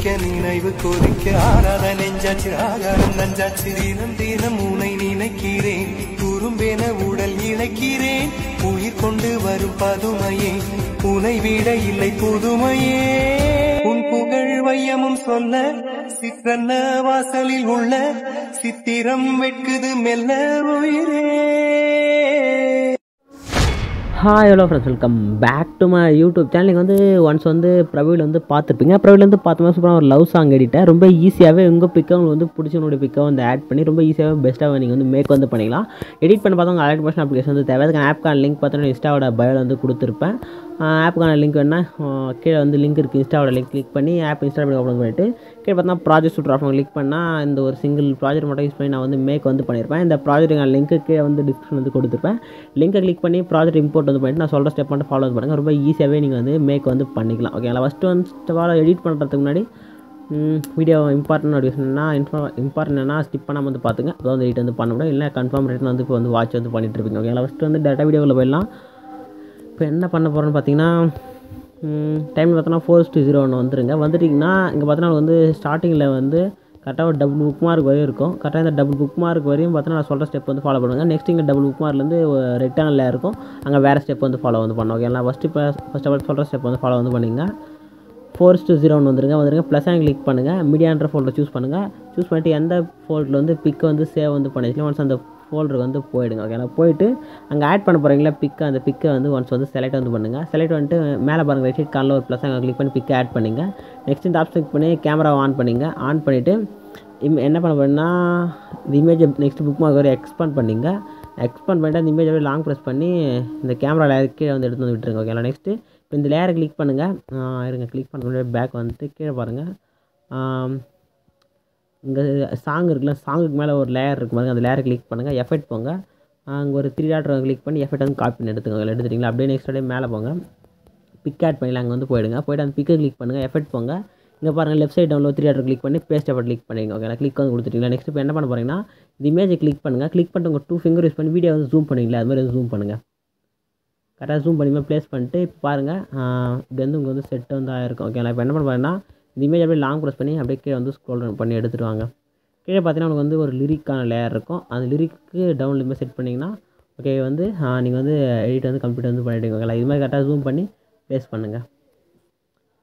நினைவு கொதிக்க ஆறாத நெஞ்சாச்சு ஆகாரம் நஞ்சாச்சு தினம் தினம் உனை நினைக்கிறேன் குறும்பென உடல் இழைக்கிறேன் உயிர் கொண்டு வரும் பதுமையே உனை விட இல்லை புதுமையே உன் புகழ் வையமும் சொல்ல சிற்றன்ன வாசலில் உள்ள சித்திரம் வெட்குது மெல்ல உயிரே. Hi hello friends, welcome back to my YouTube channel. நீங்கள் வந்து ஒன்ஸ் வந்து பிரவீல் வந்து பார்த்துருப்பீங்க. பிரவீல் வந்து 10 மாதம் சூப்பராக ஒரு லவ் சாங் எடிட்டர் ரொம்ப ஈஸியாகவே உங்கள் பிக்கை உங்களுக்கு வந்து பிடிச்சவனுடைய பிக்கை வந்து ஆட் பண்ணி ரொம்ப ஈஸியாகவே பெஸ்ட்டாக நீங்கள் வந்து மேக் வந்து பண்ணிக்கலாம். எடிட் பண்ண பார்த்தா உங்கள் அலர்ட் மோஷன் அப்ளிகேஷன் வந்து தேவை. அதுக்கு ஆப்க்கான லிங்க் பார்த்தோன்னா இன்ஸ்டாவோட பயோவில் வந்து கொடுத்துருப்பேன். ஆப்புக்கான லிங்க் வேணால் கீழே வந்து லிங்க் இருக்குது, இன்ஸ்டாவோட லிங்க் கிளிக் பண்ணி ஆப் இன்ஸ்டால் பண்ணி ஓப்பன் பண்ணிவிட்டு கீழே பார்த்தா ப்ராஜெக்ட் சூட்டர் ஆஃப் கிளிக் பண்ணால் இந்த ஒரு சிங்கிள் ப்ராஜெக்ட் மட்டும் யூஸ் பண்ணி நான் வந்து மேக் வந்து பண்ணியிருப்பேன். இந்த ப்ராஜெக்ட்டுக்கான லிங்க்கு கீழே வந்து டிஸ்கிரிப்ஷன் வந்து கொடுத்துருப்பேன். லிங்கை கிளிக் பண்ணி ப்ராஜெக்ட் இம்போர்ட் வந்து பண்ணிட்டு நான் சொல்கிற ஸ்டெப் மட்டும் ஃபாலோ பண்ணுங்கள். ரொம்ப ஈஸியாகவே நீங்கள் வந்து மேக் வந்து பண்ணிக்கலாம். ஓகேங்களா? ஃபஸ்ட்டு எடிட் பண்ணுறதுக்கு முன்னாடி வீடியோ இம்பார்ட்டன்ட் என்னன்னா ஸ்கிப் பண்ணாமல் வந்து பார்த்துங்க. அதாவது வந்து எடிட் வந்து பண்ண முடியும். இல்லை கன்ஃபார்ம் ரேட்டில் வந்து இப்போ வந்து வாட்ச் வந்து பண்ணிட்டு இருப்பீங்க. ஓகேங்களா? ஃபஸ்ட்டு வந்து டேட்டா வீடியோவில் போயிடலாம். இப்போ என்ன பண்ண போகிறோன்னு பார்த்தீங்கன்னா டைம் பார்த்தோன்னா 4:01 வந்துருங்க. வந்துட்டிங்கன்னா இங்கே பார்த்தோன்னா வந்து ஸ்டார்டிங்கில் வந்து கரெக்டாக ஒரு டபுள் புக் மார்க் வரையும் இருக்கும். கரெக்டாக இந்த டபுள் புக் மார்க் வரையும் பார்த்தோன்னா நான் சொல்கிற ஸ்டெப் வந்து ஃபாலோ பண்ணுங்க. நெக்ஸ்ட் இங்கே டபுள் புக் மார்க்லேருந்து ரெக்டாங்கில் இருக்கும், அங்கே வேறு ஸ்டெப் வந்து ஃபாலோ வந்து பண்ணோம். ஓகேங்களா? ஃபஸ்ட் ஆஃப் ஆல் சொல்கிற ஸ்டெப் வந்து ஃபாலோ வந்து பண்ணிங்க. 4:01 வந்துருங்க. ப்ளஸ் கிளிக் பண்ணுங்கள். மீடியான்ற ஃபோல்டர் சூஸ் பண்ணுங்கள். சூஸ் பண்ணிட்டு எந்த ஃபோல்டரில் வந்து பிக்கை வந்து சேவ் வந்து பண்ணிக்கலாம். ஒன்ஸ் அந்த ஃபோல்டருக்கு வந்து போயிடுங்க. ஓகேங்களா? போயிட்டு அங்கே ஆட் பண்ண போகிறீங்களா பிக்கை, அந்த பிக்கை வந்து ஒன்ஸ் வந்து செலக்ட் வந்து பண்ணுங்கள். செலக்ட் பண்ணிட்டு மேலே பாருங்கள் ரைட் சைட் காலில் ஒரு ப்ளஸ் அங்கே கிளிக் பண்ணி பிக்கை ஆட் பண்ணிங்க. நெக்ஸ்ட் இந்த ஆப்ஷன் கிளிக் பண்ணி கேமராவை ஆன் பண்ணிங்க. ஆன் பண்ணிவிட்டு என்ன பண்ண போகிறேன்னா இந்த இமேஜை நெக்ஸ்ட் புக் மார்க் வரை எக்ஸ்பாண்ட் பண்ணிங்க. எக்ஸ்பாண்ட் பண்ணிட்டு அந்த இமேஜை லாங் ப்ரெஸ் பண்ணி இந்த கேமரா லேயர் கீழே வந்து எடுத்து வந்து விட்டுருங்க. ஓகேங்களா? நெக்ஸ்ட்டு இப்போ இந்த லேயரை கிளிக் பண்ணுங்கள். இருங்க, கிளிக் பண்ண பேக் வந்துட்டு கீழே பாருங்கள். இங்கே சாங் இருக்குல்ல, சாங்குக்கு மேலே ஒரு லேயர் இருக்கும் பாருங்கள், அந்த லேயரை கிளிக் பண்ணுங்கள். எஃபெக்ட் போங்க. அங்கே ஒரு 3 டாட் கிளிக் பண்ணி எஃபெக்ட் வந்து காப்பி பண்ணி எடுத்துக்கோங்க. எடுத்துட்டிங்களா? அப்படியே நெக்ஸ்ட் அப்படியே மேலே போங்க. பிக் ஆட் பண்ணிடலாம். அங்கே வந்து போயிடுங்க. போய்ட்டு அந்த பிக்கை கிளிக் பண்ணுங்கள். எஃபெக்ட் போங்க. இங்கே பாருங்கள் லெஃப்ட் சைட் டவுனில் 3 டாட் கிளிக் பண்ணி பேஸ்ட் எஃபெக்ட் கிளிக் பண்ணிங்க. ஓகே, கிளிக் வந்து கொடுத்துட்டீங்களா? நெக்ஸ்ட் இப்போ என்ன பண்ண போகிறீங்கன்னா இந்த இமேஜை கிளிக் பண்ணுங்கள். கிளிக் பண்ணிட்டு உங்கள் 2 ஃபிங்கர் யூஸ் பண்ணி வீடியோ வந்து ஜூம் பண்ணுவீங்களா, அது மாதிரி வந்து ஜூம் பண்ணுங்கள். கரெக்டாக ஜூம் பண்ணி ப்ளேஸ் பண்ணிட்டு இப்போ பாருங்கள் இப்படி வந்து உங்களுக்கு வந்து செட் வந்து ஆகிருக்கும். ஓகேங்களா? இப்போ என்ன பண்ண போகிறேன்னா இந்த இமேஜ் அப்படியே லாங் ப்ரெஸ் பண்ணி அப்படியே கீழே வந்து ஸ்க்ரோல் பண்ணி எடுத்துகிட்டு வாங்க. கீழே பார்த்தீங்கன்னா உங்களுக்கு வந்து ஒரு லிரிக்கான லேயர் இருக்கும். அந்த லிரிக்கு டவுன்ல இருந்து செட் பண்ணிங்கன்னா ஓகே வந்து நீங்கள் வந்து எடிட் வந்து கம்ப்ளீட் வந்து பண்ணிவிடுங்க. ஓகேங்களா? இது மாதிரி கரெக்டாக ஜூம் பண்ணி ப்ளேஸ் பண்ணுங்கள்.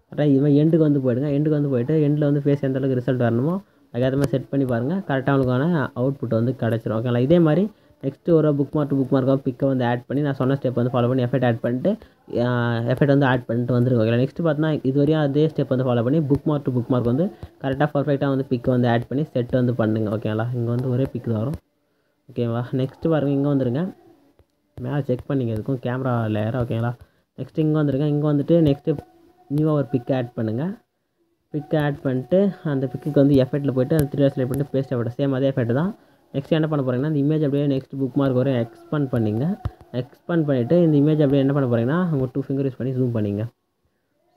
கரெக்டாக இது மாதிரி எண்டுக்கு வந்து போயிடுங்க. எண்டுக்கு வந்து போய்ட்டு எண்டில் வந்து ஃபேஸ் எந்த அளவுக்கு ரிசல்ட் வரணுமோ அதுக்கேற்ற மாதிரி செட் பண்ணி பாருங்கள். கரெக்டாக உங்களுக்கான அவுட்புட் வந்து கிடச்சிரும். ஓகேங்களா? இதே மாதிரி நெக்ஸ்ட்டு ஒரு புக் மார்க்காக பிக்கை வந்து ஆட் பண்ணி நான் சொன்ன ஸ்டெப் வந்து ஃபாலோ பண்ணி எஃபெக்ட் ஆட் பண்ணிட்டு எஃபெக்ட் வந்து ஆட் பண்ணிட்டு வந்துருங்க. ஓகேங்களா? நெக்ஸ்ட்டு பார்த்தீங்கன்னா இது வரையும் அதே ஸ்டெப் வந்து ஃபாலோ பண்ணி புக் மார்க் வந்து கரெக்டாக பர்ஃபெக்டாக வந்து பிக்கை வந்து ஆட் பண்ணி செட் வந்து பண்ணுங்க. ஓகேங்களா? இங்கே வந்து ஒரே பிக் தான் வரும். ஓகேவா? நெக்ஸ்ட்டு பாருங்கள், இங்கே வந்துருங்க. மேலே செக் பண்ணிங்க இருக்கும் கேமரா லேயர். ஓகேங்களா? நெக்ஸ்ட்டு இங்கே வந்துருங்க. இங்கே வந்துட்டு நெக்ஸ்ட்டு நியூவாக ஒரு பிக்கை ஆட் பண்ணுங்கள். பிக்கை ஆட் பண்ணிட்டு அந்த பிக்குக்கு வந்து எஃபெக்ட்டில் போய்ட்டு அந்த 3 டாட் செலக்ட் பண்ணிட்டு பேஸ்ட் எஃபெக்ட் சேம் அதே எஃபெக்ட் தான். நெக்ஸ்ட் என்ன பண்ண போகிறீங்கன்னா இந்த இமேஜ் அப்படியே நெக்ஸ்ட் புக் மார்க் வரை எக்ஸ்பாண்ட் பண்ணிங்க. எக்ஸ்பாண்ட் பண்ணிவிட்டு இந்த இமேஜ் அப்படியே என்ன பண்ண போகிறீங்கன்னா உங்கள் 2 ஃபிங்கர் யூஸ் பண்ணி ஜூம் பண்ணிங்க.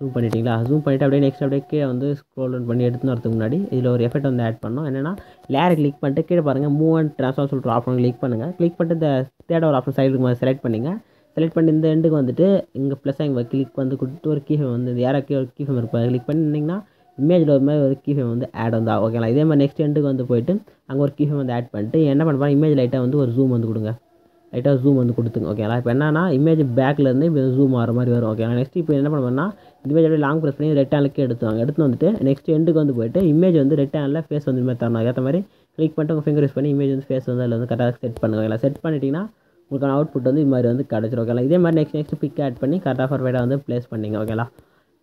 ஜூம் பண்ணிட்டீங்களா? ஜூம் பண்ணிவிட்டு அப்படியே நெக்ஸ்ட் அப்படியே கீழே வந்து ஸ்க்ரோல் பண்ணி எடுத்துன்னு வரதுக்கு முன்னாடி இதில் ஒரு எஃபெக்ட் வந்து ஆட் பண்ணோம். என்னென்னா லேயரை கிளிக் பண்ணிட்டு கீழே பாருங்கள் மூவ் அண்ட் ட்ரான்ஸ்ஃபார்ம் சொல்லிட்டு ஆப்ஷன் கிளிக் பண்ணுங்கள். கிளிக் பண்ணிட்டு இந்த தேர்ட் ஒரு ஆப்ஷன் சைடுக்கு மாதிரி செலக்ட் பண்ணிங்க. செலக்ட் பண்ணி இந்த எண்டுக்கு வந்துட்டு இங்கே ப்ளஸ் இங்கே கிளிக் வந்து கொடுத்து ஒரு கீஃபேம் வந்து இந்த யாராக்கி ஒரு கீஃபேம் இருப்போம் கிளிக் பண்ணிங்கன்னா இமேஜில் ஒரு மாதிரி ஒரு கீஃபேம் வந்து ஆட் வந்து ஆகும். ஓகேங்களா? இதே மாதிரி நெக்ஸ்ட் எண்டுக்கு வந்து போய்ட்டு அங்கே ஒரு கீஃபேம் வந்து ஆட் பண்ணிட்டு என்ன பண்ணுறேன் இமேஜ் லைட்டாக வந்து ஒரு ஜூம் வந்து கொடுங்க. லைட்டாக ஜூம் வந்து கொடுத்துங்க. ஓகேங்களா? இப்போ என்னன்னா இமேஜ் பேக்லேருந்து இப்போ ஜூம் ஆகிற மாதிரி வரும். ஓகேங்களா? நெக்ஸ்ட் இப்போ என்ன பண்ணுவேன்னா இந்த இமேஜ் அப்படியே லாங் ப்ரெஸ் பண்ணி ரெக்டாங்கிளுக்கு எடுத்து வந்துட்டு நெக்ஸ்ட் எண்டுக்கு வந்து போய்ட்டு இமேஜ் வந்து ரெக்டாங்கில் ஃபேஸ் வந்து மாதிரி தரணும். ஏற்ற மாதிரி கிளிக் பண்ணிட்டு உங்கள் ஃபிங்கர் யூஸ் பண்ணி இமேஜ் வந்து ஃபேஸ் வந்து அதில் வந்து கரெக்டாக செட் பண்ணுங்க. ஓகேங்களா? செட் பண்ணிட்டீங்கன்னா உங்களுக்கான அவுட்புட் வந்து இது மாதிரி வந்து கிடச்சிரும். ஓகேங்களா? இதே மாதிரி நெக்ஸ்ட் பிக் ஆட் பண்ணி கரெக்டாக பர்ஃபெக்டாக வந்து ப்ளேஸ் பண்ணிங்க. ஓகேங்களா?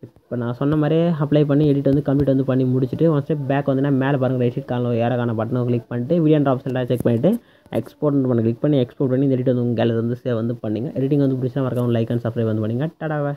இப்போ நான் சொன்ன மாதிரியே அப்ளை பண்ணி எடிட் வந்து கம்ப்ளீட் வந்து பண்ணி முடிச்சுட்டு ஒன் ஸ்டெப் பேக் வந்து மேலே பாருங்கள் ரைட் சைட் காலில் ஏறக்கான பட்டனை கிளிக் பண்ணிட்டு வீடியோ ஆப்ஷன் செக் பண்ணிவிட்டு எக்ஸ்போர்ட் பண்ணி கிளிக் பண்ணி எக்ஸ்போர்ட் பண்ணி இந்த எடிட் வந்து உங்கள் கேலரி வந்து சேவ் வந்து பண்ணிங்க. எடிட்டிங் வந்து பிடிச்சா மறக்காம லைக் அண்ட் சப்ஸ்கிரைப் வந்து பண்ணிங்க. டாடாவை.